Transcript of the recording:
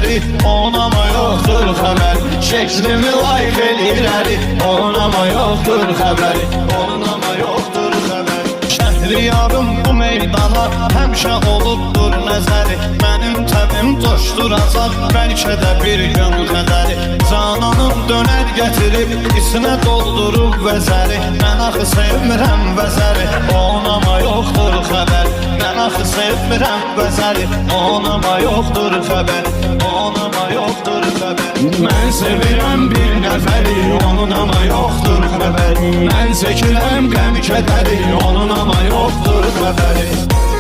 göstəri, onun ama yoxdur xəbəri. Şəklimi like eləyirəri, onun ama yoxdur xəbəri, onun ama yoxdur xəbəri. Şəhriyarım bu meydana həmişə olubdur nəzəri. Mənim təbim coşduracaq bəlkə də bir gün qədəri. Cananım dönər gətirib içinə doldurub vəzəri. Mən axı sevmirəm vəzəri, onun ama yoxdur xəbəri. Mən axı sevmirəm vəzəri, onun ama yoxdur xəbəri, onun ama yoxdur xəbəri. Mən sevirəm bir nəfəri, onun ama yoxdur xəbəri. Mən çəkirəm qəm kədəri, onun ama yoxdur xəbəri.